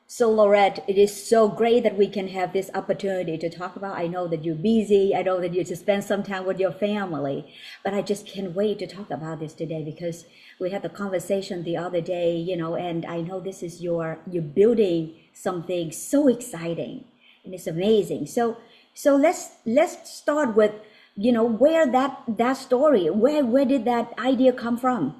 So, Laurette, it is so great that we can have this opportunity to talk about. I know that you're busy. I know that you just spend some time with your family, but I just can't wait to talk about this today because we had the conversation the other day, and I know this is you're building something so exciting and it's amazing. So let's start with, where that story, where did that idea come from?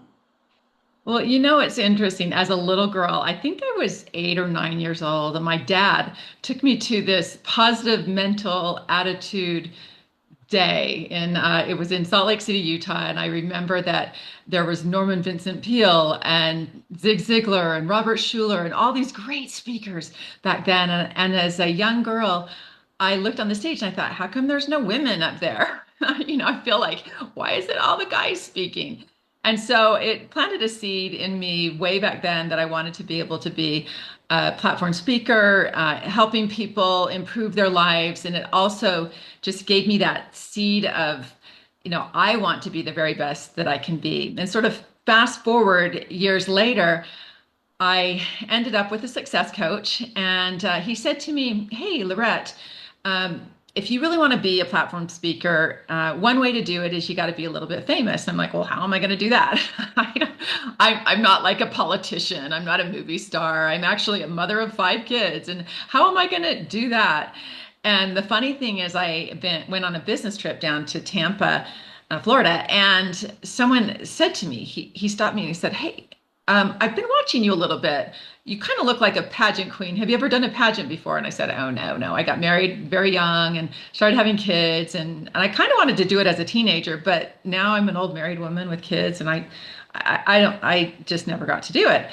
Well, it's interesting. As a little girl, I think I was 8 or 9 years old, and my dad took me to this positive mental attitude day. And it was in Salt Lake City, Utah. And I remember that there was Norman Vincent Peale and Zig Ziglar and Robert Schuller and all these great speakers back then. And as a young girl, I looked on the stage and I thought, how come there's no women up there? I feel like, why is it all the guys speaking? And so it planted a seed in me way back then that I wanted to be able to be a platform speaker, helping people improve their lives. And it also just gave me that seed of, I want to be the very best that I can be. And sort of fast forward years later, I ended up with a success coach, and he said to me, "Hey, Laurett, um, if you really want to be a platform speaker, one way to do it is you got to be a little bit famous." I'm like, "Well, how am I going to do that? I'm not like a politician. I'm not a movie star. I'm actually a mother of 5 kids, and how am I going to do that?" And the funny thing is, went on a business trip down to Tampa, Florida, and someone said to me, he stopped me and he said, "Hey, I've been watching you a little bit. You kind of look like a pageant queen. Have you ever done a pageant before?" And I said, "Oh, no, no. I got married very young and started having kids. And I kind of wanted to do it as a teenager, but now I'm an old married woman with kids and I just never got to do it."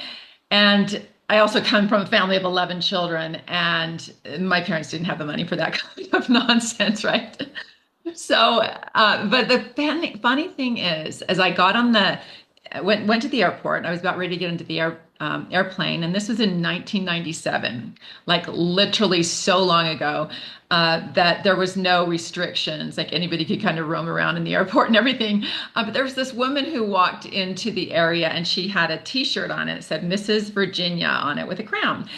And I also come from a family of 11 children, and my parents didn't have the money for that kind of nonsense, right? So, but the funny thing is, as I got on the went to the airport, and I was about ready to get into the airplane, and this was in 1997, like literally so long ago, that there was no restrictions, like anybody could kind of roam around in the airport and everything. But there was this woman who walked into the area, and she had a T-shirt on it. It said Mrs. Virginia on it with a crown,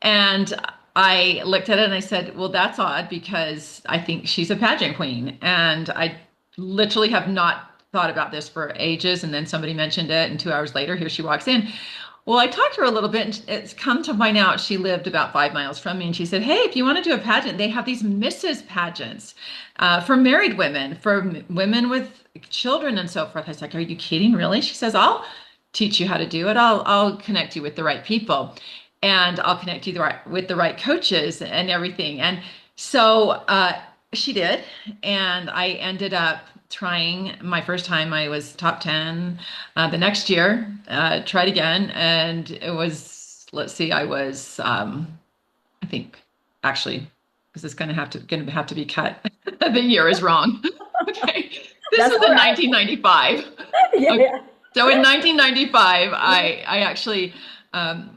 and I looked at it and I said, "Well, that's odd because I think she's a pageant queen." And I literally have not thought about this for ages. And then somebody mentioned it, and 2 hours later, here she walks in. Well, I talked to her a little bit, and it's come to find out she lived about 5 miles from me. And she said, "Hey, if you want to do a pageant, they have these Mrs. pageants for married women, for women with children and so forth." I was like, "Are you kidding? Really?" She says, "I'll teach you how to do it. I'll connect you with the right people, and I'll connect you with the right coaches and everything." And so she did, and I ended up trying. My first time I was top 10. The next year, tried again, and it was, let's see, I was I think, actually, this is going to have to be cut. The year is wrong. Okay, this That's was all in right. 1995. Yeah, Okay. yeah. So in 1995, I actually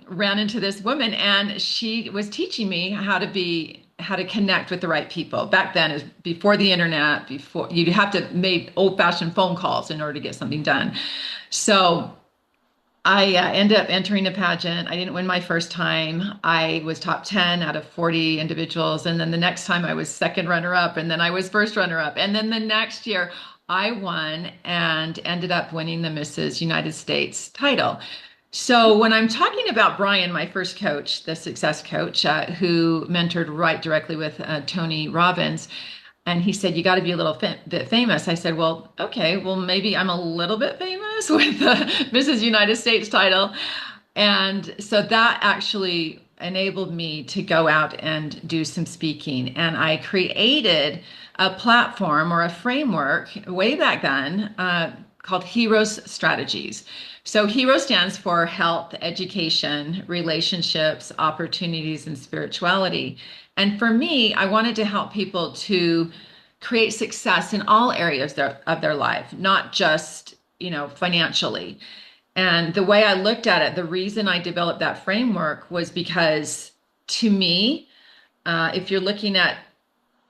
ran into this woman, and she was teaching me how to connect with the right people. Back then, is before the internet, before you'd have to make old-fashioned phone calls in order to get something done. So I ended up entering a pageant. I didn't win my first time. I was top 10 out of 40 individuals. And then the next time I was second runner up. And then I was first runner up. And then the next year I won and ended up winning the Mrs. United States title. So when I'm talking about Brian, my first coach, the success coach, who mentored right directly with Tony Robbins, and he said, "You got to be a little bit famous." I said, "Well, okay, well, maybe I'm a little bit famous with the Mrs. United States title." And so that actually enabled me to go out and do some speaking. And I created a platform or a framework way back then called Heroes Strategies. So HERO stands for health, education, relationships, opportunities, and spirituality. And for me, I wanted to help people to create success in all areas of their life, not just, financially. And the way I looked at it, the reason I developed that framework was because to me, if you're looking at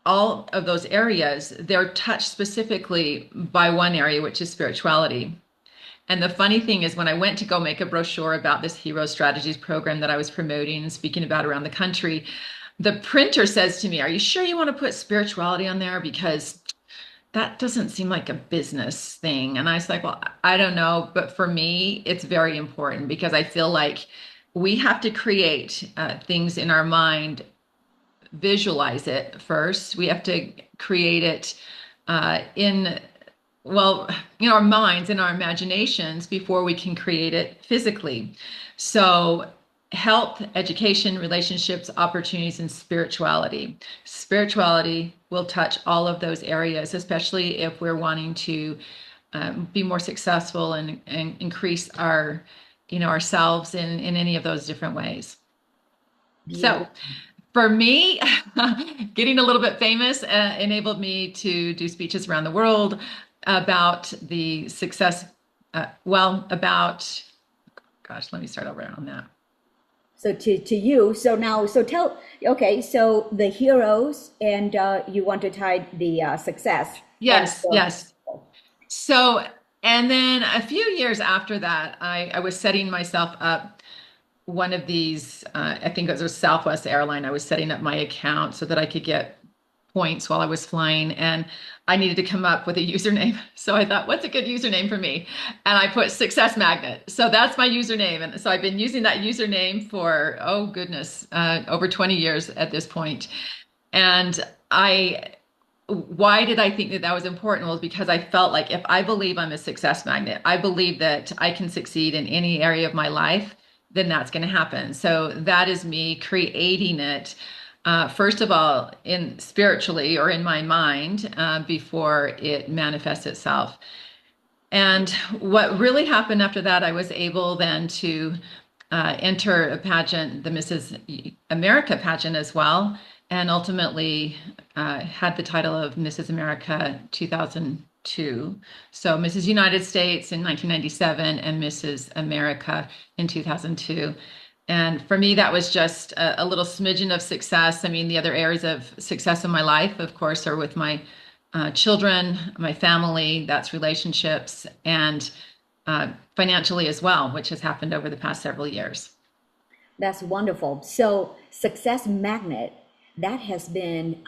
all of those areas, they're touched specifically by one area, which is spirituality. And the funny thing is, when I went to go make a brochure about this Hero Strategies program that I was promoting and speaking about around the country, the printer says to me, "Are you sure you want to put spirituality on there? Because that doesn't seem like a business thing." And I was like, "Well, I don't know. But for me, it's very important because I feel like we have to create things in our mind, visualize it first. We have to create it in well, our minds and our imaginations before we can create it physically. So, health, education, relationships, opportunities, and spirituality. Spirituality will touch all of those areas, especially if we're wanting to be more successful and increase our, ourselves in any of those different ways. So, Beautiful. for me, getting a little bit famous enabled me to do speeches around the world about the success. Gosh, let me start over on that. So to you, so now, so tell, okay, so the heroes and you want to tie the success and Yes, yes. So, and then a few years after that, I was setting myself up one of these, I think it was a Southwest airline. I was setting up my account so that I could get points while I was flying, and I needed to come up with a username. So I thought, what's a good username for me? And I put Success Magnet. So that's my username. And so I've been using that username for, oh goodness, over 20 years at this point. And why did I think that that was important? Was because I felt like if I believe I'm a success magnet, I believe that I can succeed in any area of my life, then that's going to happen. So that is me creating it. First of all, in spiritually or in my mind, before it manifests itself. And what really happened after that, I was able then to enter a pageant, the Mrs. America pageant as well, and ultimately had the title of Mrs. America 2002. So Mrs. United States in 1997 and Mrs. America in 2002. And for me, that was just a little smidgen of success. I mean, the other areas of success in my life, of course, are with my children, my family, that's relationships, and financially as well, which has happened over the past several years. That's wonderful. So success magnet, that has been,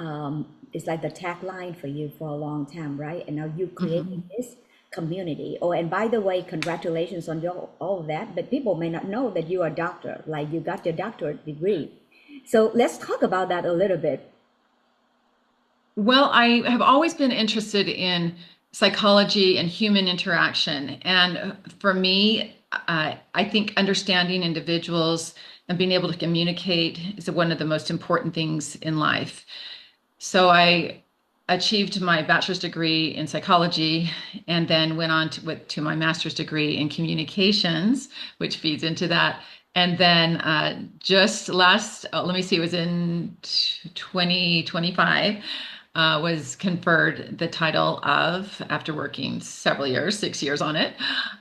it's like the tagline for you for a long time, right? And now you creating Mhm. this community. Oh, and by the way, congratulations on your all of that. But people may not know that you are a doctor, like you got your doctorate degree. So let's talk about that a little bit. Well, I have always been interested in psychology and human interaction. And for me, I think understanding individuals and being able to communicate is one of the most important things in life. So I achieved my bachelor's degree in psychology and then went on to my master's degree in communications, which feeds into that. And then just last, let me see, it was in 2025, was conferred the title of, after working several years, 6 years on it,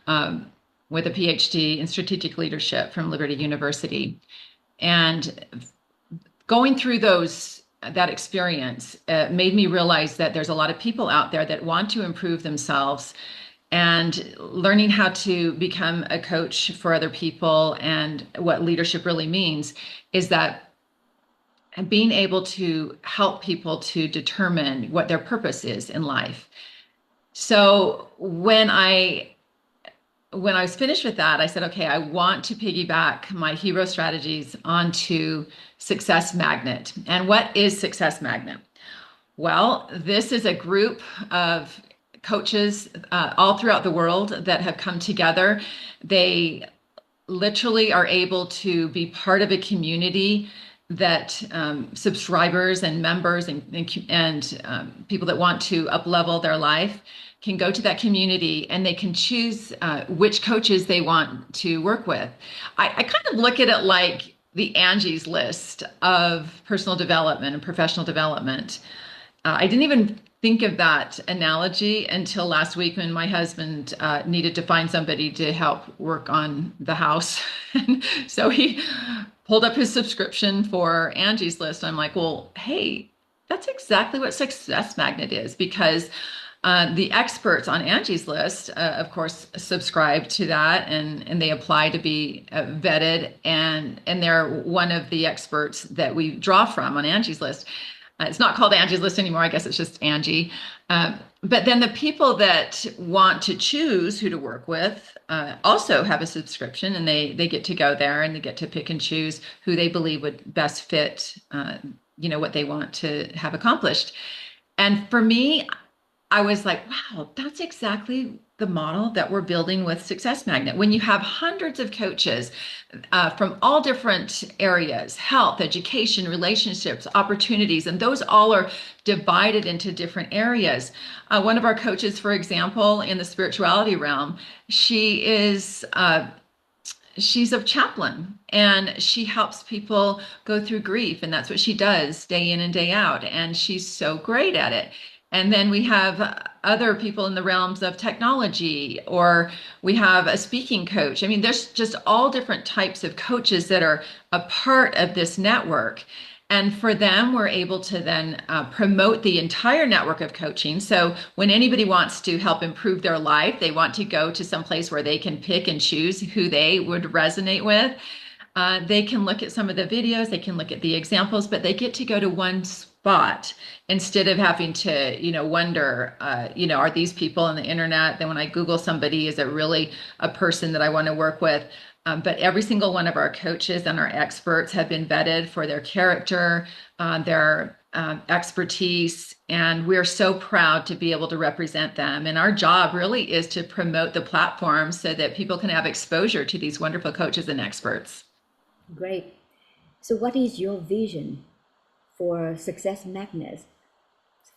um, with a PhD in strategic leadership from Liberty University. And going through that experience made me realize that there's a lot of people out there that want to improve themselves, and learning how to become a coach for other people and what leadership really means is that being able to help people to determine what their purpose is in life. So when I was finished with that, I said, okay, I want to piggyback my hero strategies onto Success Magnet. And what is Success Magnet? Well, this is a group of coaches all throughout the world that have come together. They literally are able to be part of a community that subscribers and members and people that want to up level their life can go to that community, and they can choose which coaches they want to work with. I kind of look at it like the Angie's List of personal development and professional development. I didn't even think of that analogy until last week when my husband needed to find somebody to help work on the house. And so he pulled up his subscription for Angie's List. I'm like, well, hey, that's exactly what Success Magnet is, because The experts on Angie's List, of course, subscribe to that, and they apply to be vetted, and they're one of the experts that we draw from on Angie's List. It's not called Angie's List anymore. I guess it's just Angie. But then the people that want to choose who to work with also have a subscription, and they get to go there and they get to pick and choose who they believe would best fit, what they want to have accomplished. And for me, I was like, wow, that's exactly the model that we're building with Success Magnet. When you have hundreds of coaches from all different areas, health, education, relationships, opportunities, and those all are divided into different areas. One of our coaches, for example, in the spirituality realm, she's a chaplain, and she helps people go through grief, and that's what she does day in and day out, and she's so great at it. And then we have other people in the realms of technology, or we have a speaking coach. I mean, there's just all different types of coaches that are a part of this network. And for them, we're able to then promote the entire network of coaching. So when anybody wants to help improve their life, they want to go to some place where they can pick and choose who they would resonate with. They can look at some of the videos, they can look at the examples, but they get to go to one spot instead of having to, wonder, are these people on the internet? Then when I Google somebody, is it really a person that I want to work with? But every single one of our coaches and our experts have been vetted for their character, their expertise, and we're so proud to be able to represent them. And our job really is to promote the platform so that people can have exposure to these wonderful coaches and experts. Great. So what is your vision for Success Magnet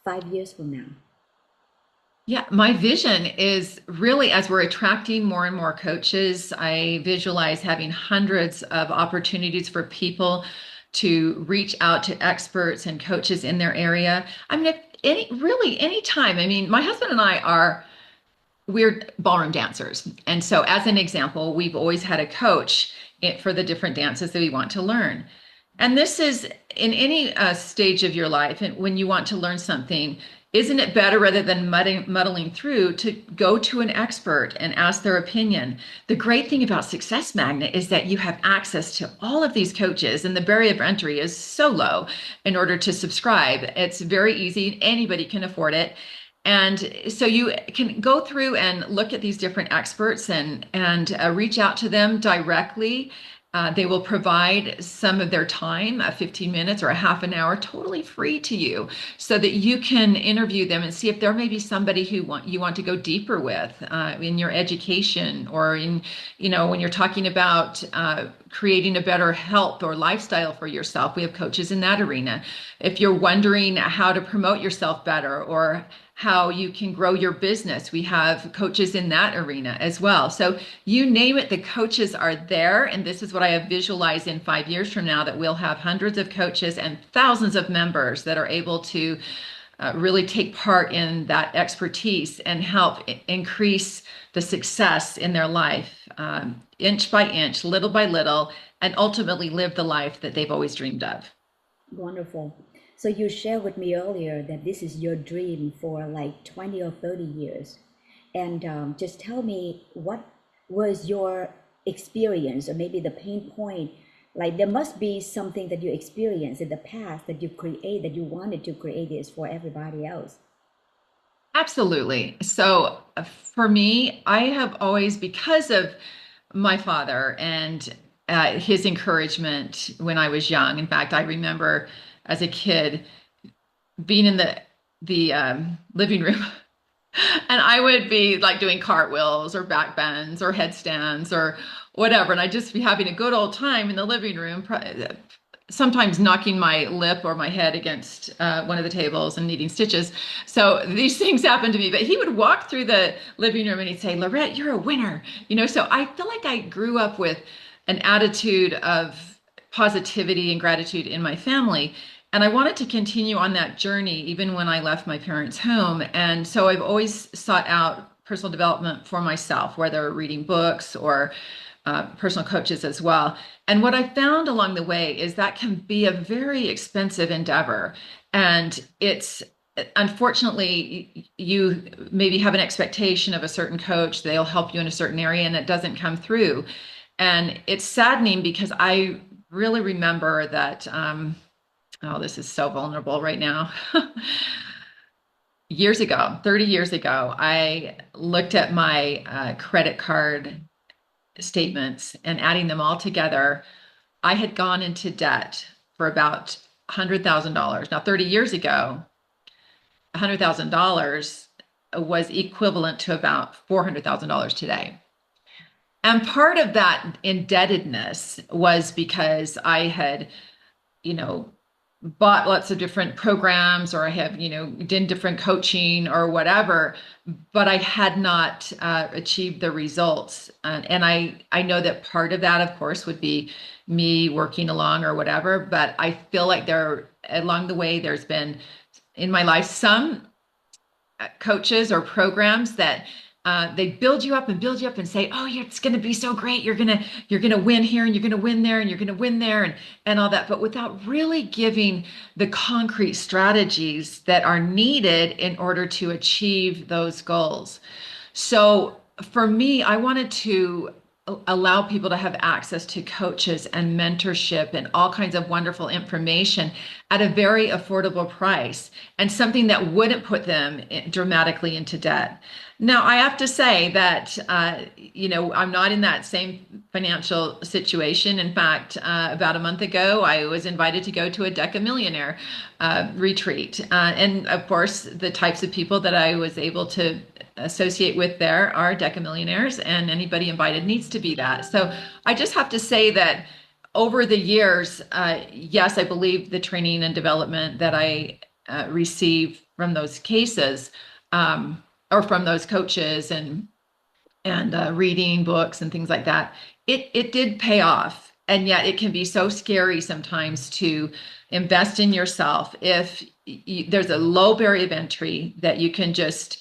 5 years from now? Yeah, my vision is really, as we're attracting more and more coaches, I visualize having hundreds of opportunities for people to reach out to experts and coaches in their area. I mean, any time. I mean, my husband and we're ballroom dancers. And so as an example, we've always had a coach for the different dances that we want to learn. And this is in any stage of your life, and when you want to learn something, isn't it better, rather than muddling through, to go to an expert and ask their opinion? The great thing about Success Magnet is that you have access to all of these coaches, and the barrier of entry is so low in order to subscribe. It's very easy. Anybody can afford it. And so you can go through and look at these different experts and reach out to them directly. They will provide some of their time, 15 minutes or a half an hour, totally free to you, so that you can interview them and see if there may be somebody who you want to go deeper with in your education, or in, when you're talking about creating a better health or lifestyle for yourself. We have coaches in that arena. If you're wondering how to promote yourself better, or how you can grow your business, we have coaches in that arena as well. So you name it, the coaches are there. And this is what I have visualized in 5 years from now, that we'll have hundreds of coaches and thousands of members that are able to really take part in that expertise and help increase the success in their life, inch by inch, little by little, and ultimately live the life that they've always dreamed of. Wonderful. So you shared with me earlier that this is your dream for like 20 or 30 years. And just tell me, what was your experience, or maybe the pain point? Like, there must be something that you experienced in the past that that you wanted to create this for everybody else. Absolutely. So for me, I have always, because of my father and his encouragement when I was young. In fact, I remember as a kid being in the living room, and I would be like doing cartwheels or back bends or headstands or whatever, and I'd just be having a good old time in the living room, sometimes knocking my lip or my head against one of the tables and needing stitches. So these things happened to me, but he would walk through the living room and he'd say, "Laurett, you're a winner." So I feel like I grew up with an attitude of positivity and gratitude in my family. And I wanted to continue on that journey even when I left my parents' home. And so I've always sought out personal development for myself, whether reading books or personal coaches as well. And what I found along the way is that can be a very expensive endeavor. And it's unfortunately, you maybe have an expectation of a certain coach, they'll help you in a certain area, and it doesn't come through. And it's saddening because I really remember that, oh, this is so vulnerable right now. Years ago, 30 years ago, I looked at my credit card statements and adding them all together. I had gone into debt for about $100,000. Now, 30 years ago, $100,000 was equivalent to about $400,000 today. And part of that indebtedness was because I had, you know, bought lots of different programs, or I have, done different coaching or whatever, but I had not achieved the results. And I know that part of that, of course, would be me working along or whatever, but I feel like along the way, there's been in my life some coaches or programs that they build you up and say, "Oh, it's going to be so great. You're gonna win here, and you're gonna win there, and you're gonna win there, and all that," but without really giving the concrete strategies that are needed in order to achieve those goals. So for me, I wanted to allow people to have access to coaches and mentorship and all kinds of wonderful information at a very affordable price, and something that wouldn't put them dramatically into debt. Now, I have to say that, I'm not in that same financial situation. In fact, about a month ago, I was invited to go to a Decamillionaire retreat. And of course, the types of people that I was able to associate with there are Decamillionaires, and anybody invited needs to be that. So I just have to say that over the years, yes, I believe the training and development that I receive from those cases, or from those coaches, and reading books and things like that, it did pay off. And yet it can be so scary sometimes to invest in yourself if there's a low barrier of entry that you can just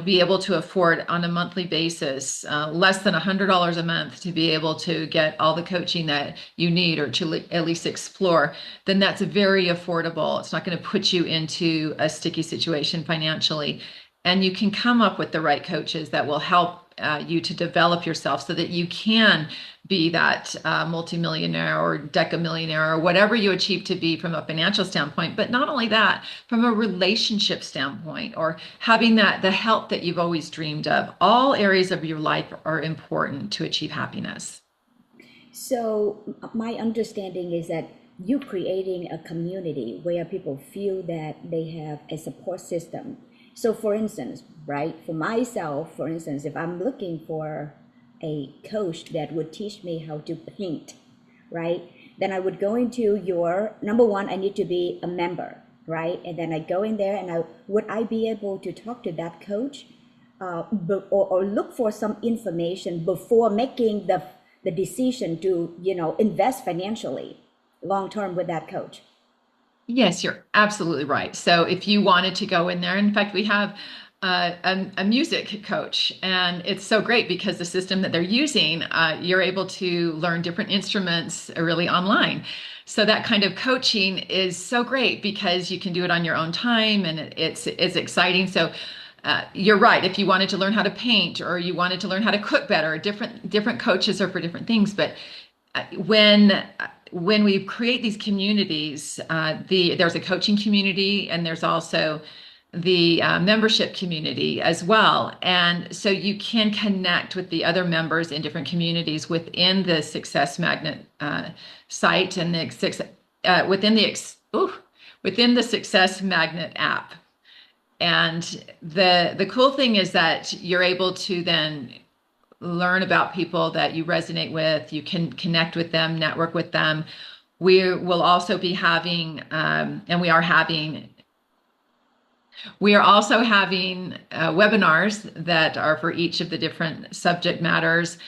be able to afford on a monthly basis, less than $100 a month, to be able to get all the coaching that you need, or to at least explore. Then that's very affordable. It's not going to put you into a sticky situation financially. And you can come up with the right coaches that will help you to develop yourself so that you can be that multimillionaire or decamillionaire or whatever you achieve to be from a financial standpoint. But not only that, from a relationship standpoint, or having the health that you've always dreamed of. All areas of your life are important to achieve happiness. So my understanding is that you're creating a community where people feel that they have a support system. So for instance, right, for myself, for instance, if I'm looking for a coach that would teach me how to paint, right, then I would go into your, number one, I need to be a member, right? And then I go in there, and would I be able to talk to that coach, or look for some information before making the decision to, invest financially long term with that coach? Yes, you're absolutely right. So if you wanted to go in there, in fact, we have a music coach, and it's so great because the system that they're using, you're able to learn different instruments really online. So that kind of coaching is so great because you can do it on your own time, and it's exciting. So you're right. If you wanted to learn how to paint, or you wanted to learn how to cook better, different coaches are for different things. But when we create these communities, there's a coaching community, and there's also the membership community as well. And so you can connect with the other members in different communities within the Success Magnet site, and within the Success Magnet app. And the cool thing is that you're able to then learn about people that you resonate with. You can connect with them, network with them. We will also be having, and we are also having webinars that are for each of the different subject matters.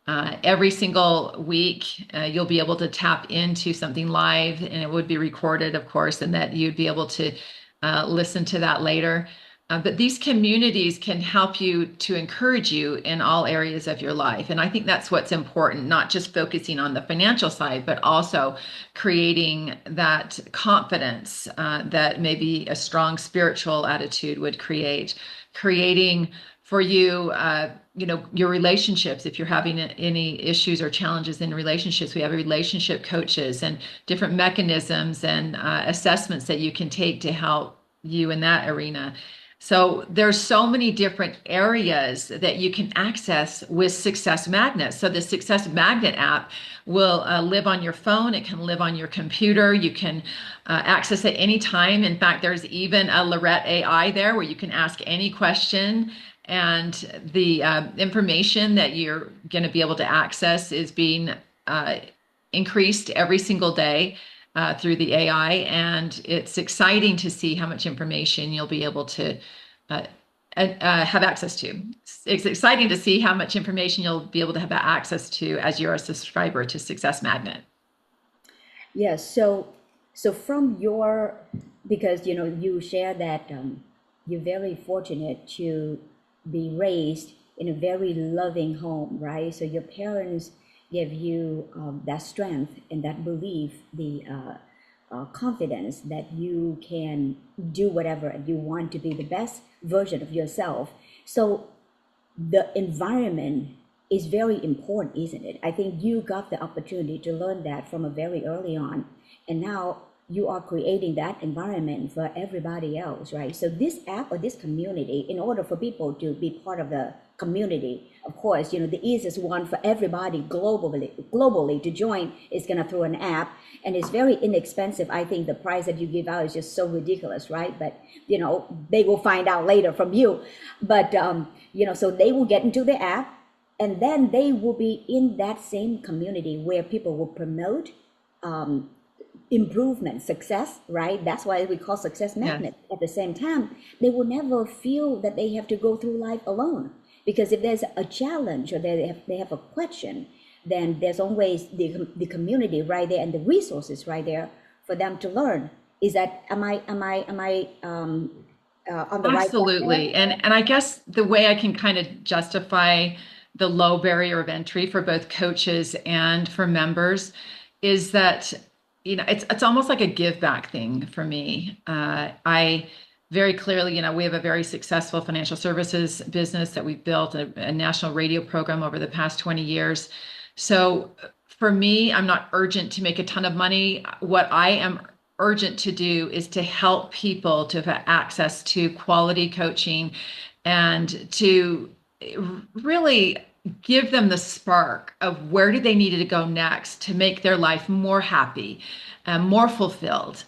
Every single week, you'll be able to tap into something live, and it would be recorded, of course, and that you'd be able to listen to that later. But these communities can help you to encourage you in all areas of your life. And I think that's what's important, not just focusing on the financial side, but also creating that confidence that maybe a strong spiritual attitude would create, creating for you, your relationships. If you're having any issues or challenges in relationships, we have relationship coaches and different mechanisms and assessments that you can take to help you in that arena. So there's so many different areas that you can access with Success Magnet. So the Success Magnet app will live on your phone. It can live on your computer. You can access it anytime. In fact, there's even a Laurett AI there where you can ask any question. And the information that you're going to be able to access is being increased every single day through the AI, and it's exciting to see how much information you'll be able to have access to. It's exciting to see how much information you'll be able to have access to as you're a subscriber to Success Magnet. Yes. So from your, because you share that you're very fortunate to be raised in a very loving home, right? So your parents give you that strength and that belief, the confidence that you can do whatever you want to be the best version of yourself. So the environment is very important, isn't it? I think you got the opportunity to learn that from a very early on, and now you are creating that environment for everybody else, right? So this app or this community, in order for people to be part of the community, of course, the easiest one for everybody globally to join is going to through an app, and it's very inexpensive. I think the price that you give out is just so ridiculous, right? But they will find out later from you. But so they will get into the app, and then they will be in that same community where people will promote improvement, success, right? That's why we call Success Magnet. Yes. At the same time, they will never feel that they have to go through life alone, because if there's a challenge or they have a question, then there's always the community right there and the resources right there for them to learn. Is that, am I on the right track Absolutely. there? And I guess the way I can kind of justify the low barrier of entry for both coaches and for members is that it's almost like a give back thing for me. I very clearly, we have a very successful financial services business that we've built a national radio program over the past 20 years. So for me, I'm not urgent to make a ton of money. What I am urgent to do is to help people to have access to quality coaching and to really give them the spark of where do they need to go next to make their life more happy and more fulfilled.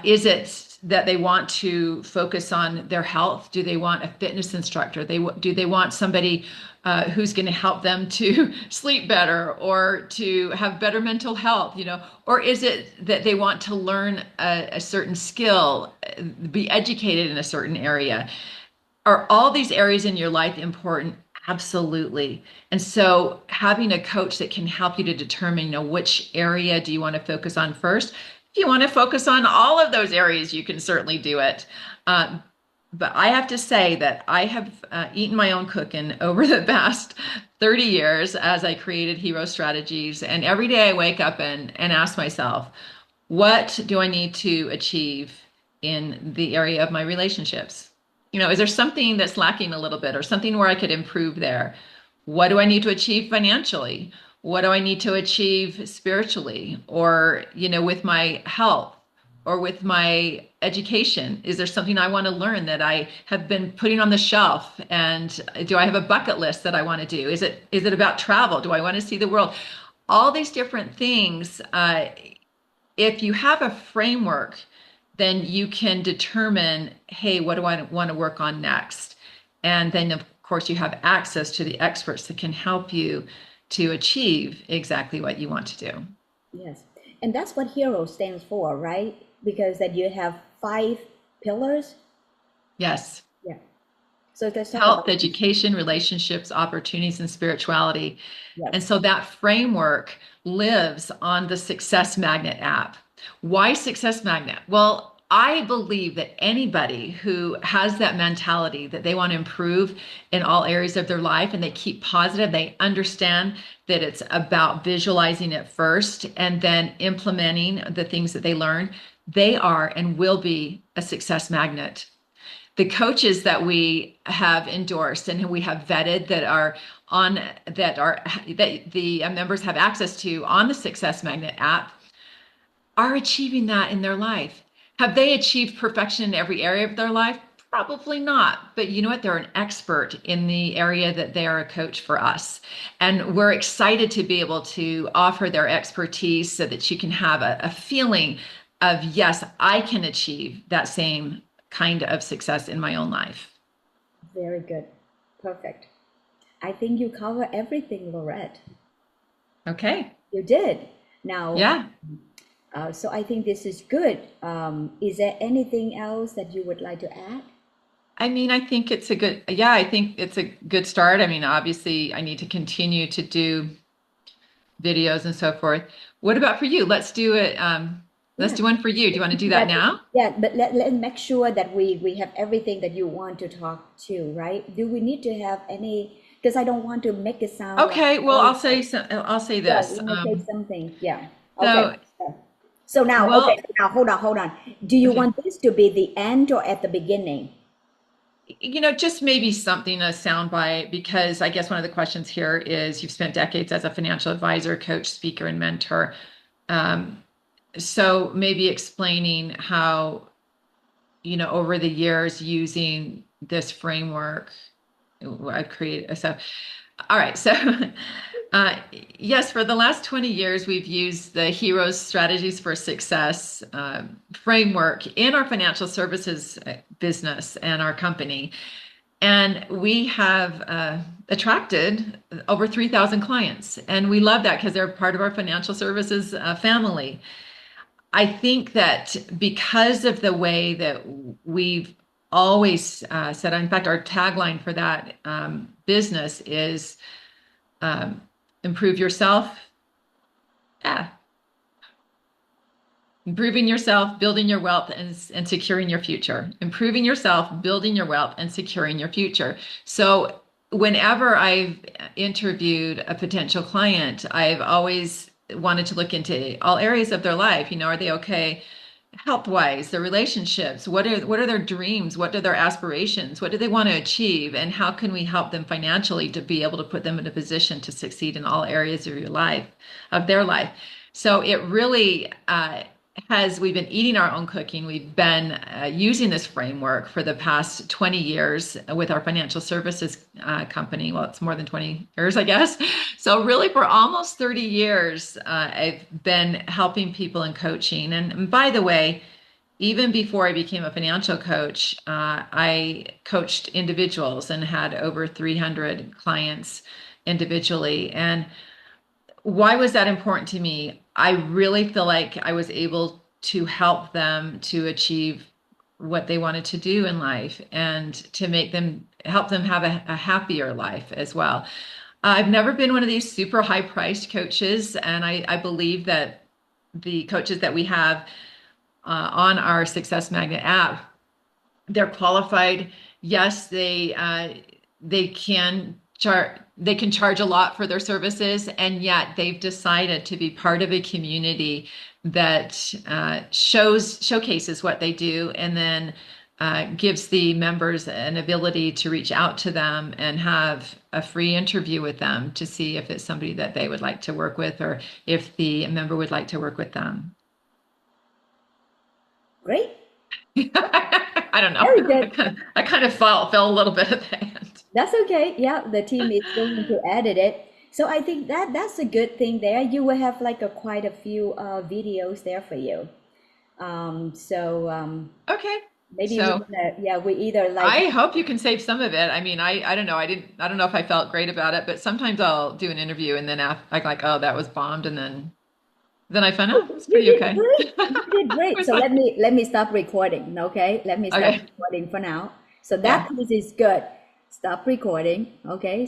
Is it that they want to focus on their health? Do they want a fitness instructor? Do they want somebody who's going to help them to sleep better or to have better mental health? Or is it that they want to learn a certain skill, be educated in a certain area? Are all these areas in your life important? Absolutely. And so having a coach that can help you to determine, which area do you want to focus on first? If you want to focus on all of those areas, you can certainly do it. But I have to say that I have eaten my own cooking over the past 30 years as I created Hero Strategies. And every day I wake up and ask myself, what do I need to achieve in the area of my relationships? Is there something that's lacking a little bit or something where I could improve there? What do I need to achieve financially? What do I need to achieve spiritually or, with my health or with my education? Is there something I want to learn that I have been putting on the shelf? And do I have a bucket list that I want to do? Is it about travel? Do I want to see the world? All these different things. If you have a framework, then you can determine, hey, what do I want to work on next? And then, of course, you have access to the experts that can help you to achieve exactly what you want to do. Yes. And that's what HERO stands for, right? Because that you have 5 pillars. Yes. Yeah. So let's talk Health, about. education, relationships, opportunities, and spirituality. Yes. And so that framework lives on the Success Magnet app. Why Success Magnet? Well, I believe that anybody who has that mentality that they want to improve in all areas of their life and they keep positive, they understand that it's about visualizing it first and then implementing the things that they learn, they are and will be a success magnet. The coaches that we have endorsed and who we have vetted that are on that the members have access to on the Success Magnet app are achieving that in their life. Have they achieved perfection in every area of their life? Probably not. But you know what? They're an expert in the area that they are a coach for us. And we're excited to be able to offer their expertise so that you can have a feeling of, yes, I can achieve that same kind of success in my own life. Very good. Perfect. I think you cover everything, Laurett. Okay. You did. Now, Yeah. so I think this is good. Is there anything else that you would like to add? I mean, I think it's a good start. I mean, obviously, I need to continue to do videos and so forth. What about for you? Let's do it. Let's Yeah. do one for you. Do you want to do that But now? yeah, but let's make sure that we have everything that you want to talk to, right? Do we need to have any, because I don't want to make it sound like, Okay. Well, oh, I'll say yeah, this. you want to say something. Yeah. Okay. So, So now, okay, well, so now hold on. Do you okay. want this to be the end or at the beginning? Just maybe something, a soundbite, because I guess one of the questions here is you've spent decades as a financial advisor, coach, speaker, and mentor. Um, so maybe explaining how, over the years using this framework, I've created. So, all right. So, uh, yes, for the last 20 years, we've used the Heroes Strategies for Success framework in our financial services business and our company. And we have attracted over 3,000 clients. And we love that because they're part of our financial services family. I think that because of the way that we've always said, in fact, our tagline for that business is um, improve yourself. Yeah. Improving yourself, building your wealth, and securing your future. Improving yourself, building your wealth, and securing your future. So, whenever I've interviewed a potential client, I've always wanted to look into all areas of their life. Are they okay health wise, their relationships? What are their dreams? What are their aspirations? What do they want to achieve? And how can we help them financially to be able to put them in a position to succeed in all areas of their life? So it really we've been eating our own cooking. We've been using this framework for the past 20 years with our financial services company. Well, it's more than 20 years, I guess. So really for almost 30 years, I've been helping people in coaching. And by the way, even before I became a financial coach, I coached individuals and had over 300 clients individually. And why was that important to me? I really feel like I was able to help them to achieve what they wanted to do in life and to help them have a happier life as well. I've never been one of these super high priced coaches, and I believe that the coaches that we have on our Success Magnet app, they're qualified. Yes, they can charge a lot for their services, and yet they've decided to be part of a community that showcases what they do, and then gives the members an ability to reach out to them and have a free interview with them to see if it's somebody that they would like to work with, or if the member would like to work with them. Great. I don't know. Very good. I kind of fell a little bit at the end. That's okay. Yeah, the team is going to edit it. So I think that's a good thing there. You will have like quite a few videos there for you. Okay. Maybe we So gonna, yeah, we either like, I hope you can save some of it. I mean, I don't know. I don't know if I felt great about it, but sometimes I'll do an interview and then I'm like, oh, that was bombed. And then I find, oh, oh, it's you pretty did okay. great. You did It great. was So fine. let me stop recording. Okay, let me stop Okay. recording for now. So that Yeah. piece is good. Stop recording. Okay.